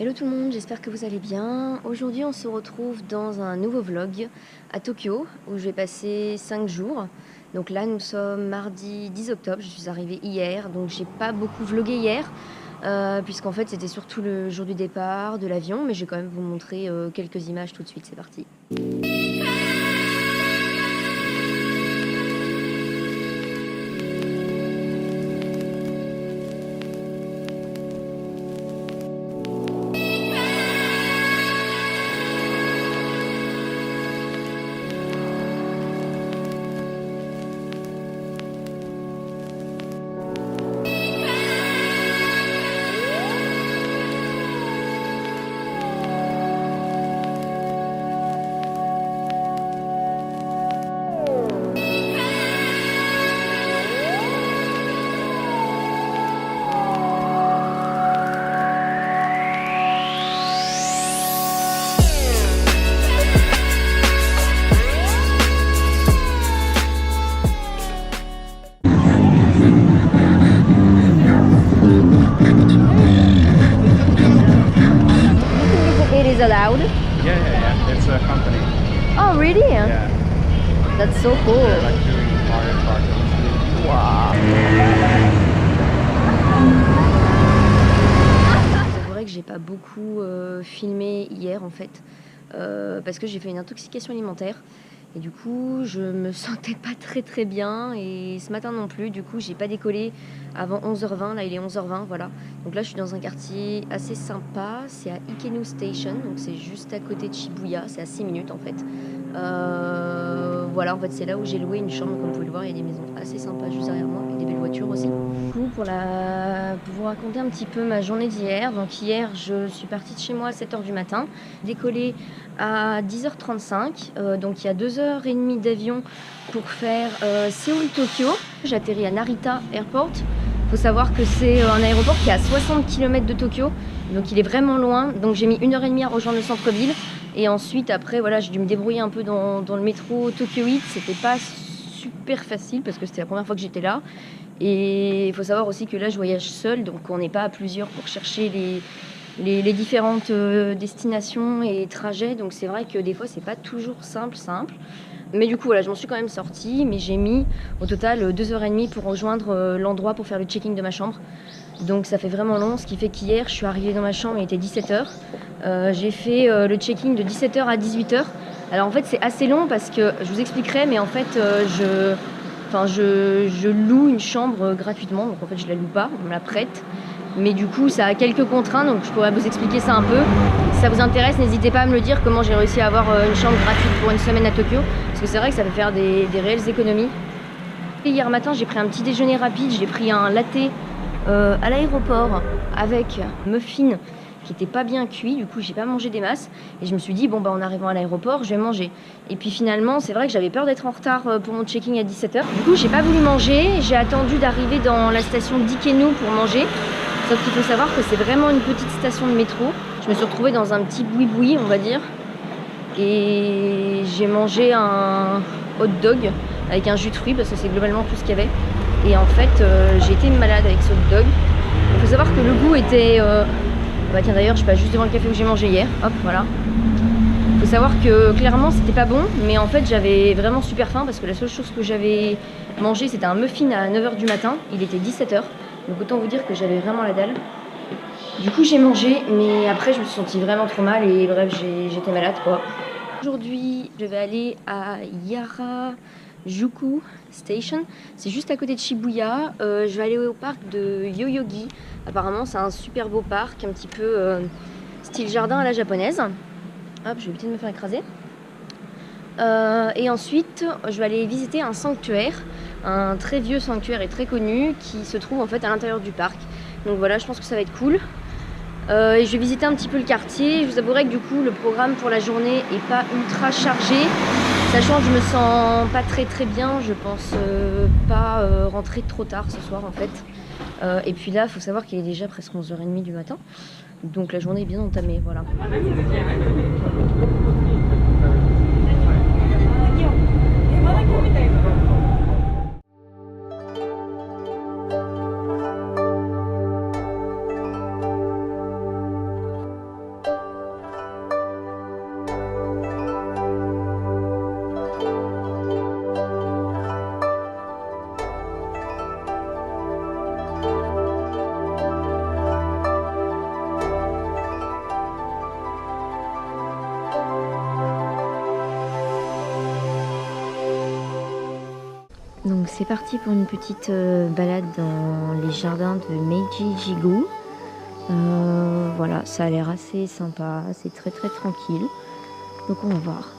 Hello tout le monde, j'espère que vous allez bien. Aujourd'hui on se retrouve dans un nouveau vlog à Tokyo où je vais passer 5 jours. Donc là nous sommes mardi 10 octobre, je suis arrivée hier, donc j'ai pas beaucoup vlogué hier puisqu'en fait c'était surtout le jour du départ de l'avion, mais je vais quand même vous montrer quelques images tout de suite, c'est parti. Is allowed? Yeah. It's a company. Oh really? Yeah. That's so cool. They're like doing Mario Kart. Wow. C'est vrai que j'ai pas beaucoup filmé hier en fait parce que j'ai fait une intoxication alimentaire et du coup je me sentais pas très bien et ce matin non plus, du coup j'ai pas décollé avant 11h20, là il est 11h20, voilà. Donc là je suis dans un quartier assez sympa, c'est à Ikenu Station, donc c'est juste à côté de Shibuya, c'est à 6 minutes en fait. Voilà, en fait c'est là où j'ai loué une chambre, comme vous pouvez le voir, il y a des maisons assez sympas juste derrière moi et des belles voitures aussi. Du coup pour vous raconter un petit peu ma journée d'hier, donc hier je suis partie de chez moi à 7h du matin, décollé à 10h35, donc il y a 2h30 d'avion pour faire Séoul-Tokyo. J'atterris à Narita Airport. Il faut savoir que c'est un aéroport qui est à 60 km de Tokyo, donc il est vraiment loin. Donc j'ai mis 1h30 à rejoindre le centre-ville. Et ensuite, après, voilà, j'ai dû me débrouiller un peu dans le métro Tokyo 8. C'était pas super facile parce que c'était la première fois que j'étais là. Et il faut savoir aussi que là, je voyage seule, donc on n'est pas à plusieurs pour chercher les différentes destinations et trajets. Donc c'est vrai que des fois, c'est pas toujours simple. Mais du coup, voilà, je m'en suis quand même sortie. Mais j'ai mis au total 2h30 pour rejoindre l'endroit pour faire le check-in de ma chambre. Donc ça fait vraiment long, ce qui fait qu'hier, je suis arrivée dans ma chambre, il était 17h. J'ai fait le check-in de 17h à 18h. Alors en fait, c'est assez long parce que, je vous expliquerai, mais en fait, je loue une chambre gratuitement. Donc en fait, je la loue pas, on me la prête. Mais du coup, ça a quelques contraintes, donc je pourrais vous expliquer ça un peu. Si ça vous intéresse, n'hésitez pas à me le dire, comment j'ai réussi à avoir une chambre gratuite pour une semaine à Tokyo. Parce que c'est vrai que ça fait faire des réelles économies. Et hier matin, j'ai pris un petit déjeuner rapide, j'ai pris un latte à l'aéroport avec muffin qui était pas bien cuit, du coup j'ai pas mangé des masses et je me suis dit bon bah en arrivant à l'aéroport je vais manger, et puis finalement c'est vrai que j'avais peur d'être en retard pour mon check-in à 17h, du coup j'ai pas voulu manger, j'ai attendu d'arriver dans la station d'Ikenu pour manger, sauf qu'il faut savoir que c'est vraiment une petite station de métro. Je me suis retrouvée dans un petit boui-boui on va dire et j'ai mangé un hot dog avec un jus de fruits parce que c'est globalement tout ce qu'il y avait. Et en fait, j'ai été malade avec ce hot dog. Il faut savoir que le goût était... Bah tiens d'ailleurs, je passe juste devant le café où j'ai mangé hier. Hop, voilà. Il faut savoir que clairement, c'était pas bon. Mais en fait, j'avais vraiment super faim parce que la seule chose que j'avais mangé, c'était un muffin à 9h du matin. Il était 17h. Donc autant vous dire que j'avais vraiment la dalle. Du coup, j'ai mangé. Mais après, je me suis sentie vraiment trop mal. Et bref, j'étais malade quoi. Aujourd'hui, je vais aller à Harajuku Station, c'est juste à côté de Shibuya. Je vais aller au parc de Yoyogi. Apparemment, c'est un super beau parc, un petit peu style jardin à la japonaise. Hop, je vais éviter de me faire écraser. Et ensuite, je vais aller visiter un sanctuaire, un très vieux sanctuaire et très connu qui se trouve en fait à l'intérieur du parc. Donc voilà, je pense que ça va être cool. Et je vais visiter un petit peu le quartier. Je vous avouerai que du coup le programme pour la journée est pas ultra chargé, sachant que je me sens pas très bien. Je pense pas rentrer trop tard ce soir en fait. Et puis là il faut savoir qu'il est déjà presque 11h30 du matin, donc la journée est bien entamée, voilà. Donc c'est parti pour une petite balade dans les jardins de Meiji-Jigo. Voilà, ça a l'air assez sympa, c'est très tranquille. Donc on va voir.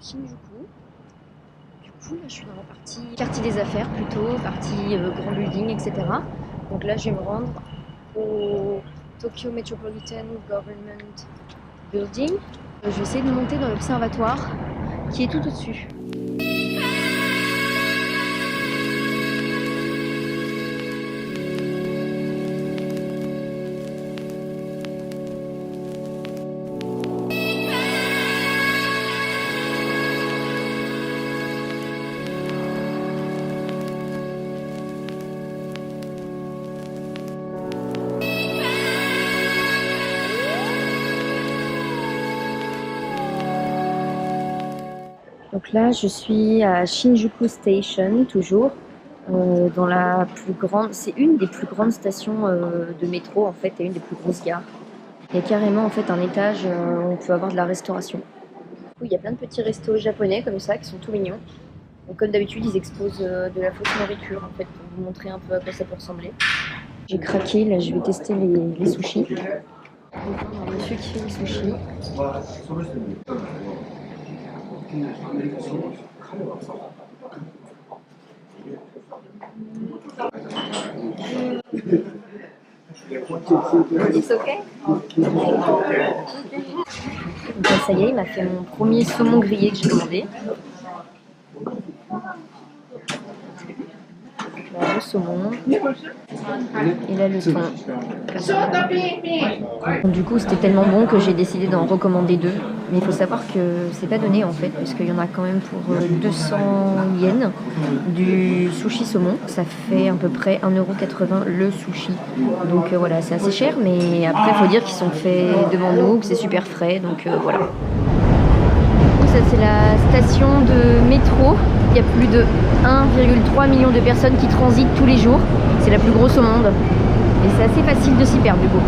Shinjuku. Du coup, là, je suis dans la partie quartier des affaires plutôt, partie grand building, etc. Donc là, je vais me rendre au Tokyo Metropolitan Government Building. Je vais essayer de monter dans l'observatoire qui est tout au-dessus. Donc là, je suis à Shinjuku Station, toujours, dans la plus grande... C'est une des plus grandes stations de métro, en fait, et une des plus grosses gares. Il y a carrément, en fait, un étage où on peut avoir de la restauration. Du coup, il y a plein de petits restos japonais, comme ça, qui sont tout mignons. Donc, comme d'habitude, ils exposent de la fausse nourriture, en fait, pour vous montrer un peu à quoi ça peut ressembler. J'ai craqué, là, je vais tester les sushis. Un monsieur qui fait les sushis. It's okay? Ben, ça y est, il m'a fait mon premier saumon grillé que j'ai commandé. Là, le saumon. Et là, le thon. Du coup, c'était tellement bon que j'ai décidé d'en recommander 2. Mais il faut savoir que c'est pas donné en fait, parce qu'il y en a quand même pour 200 yens du sushi saumon. Ça fait à peu près 1,80 € le sushi. Donc voilà, c'est assez cher, mais après, il faut dire qu'ils sont faits devant nous, que c'est super frais. Donc voilà. Ça, c'est la station de métro. Il y a plus de 1,3 million de personnes qui transitent tous les jours. C'est la plus grosse au monde. Et c'est assez facile de s'y perdre du coup.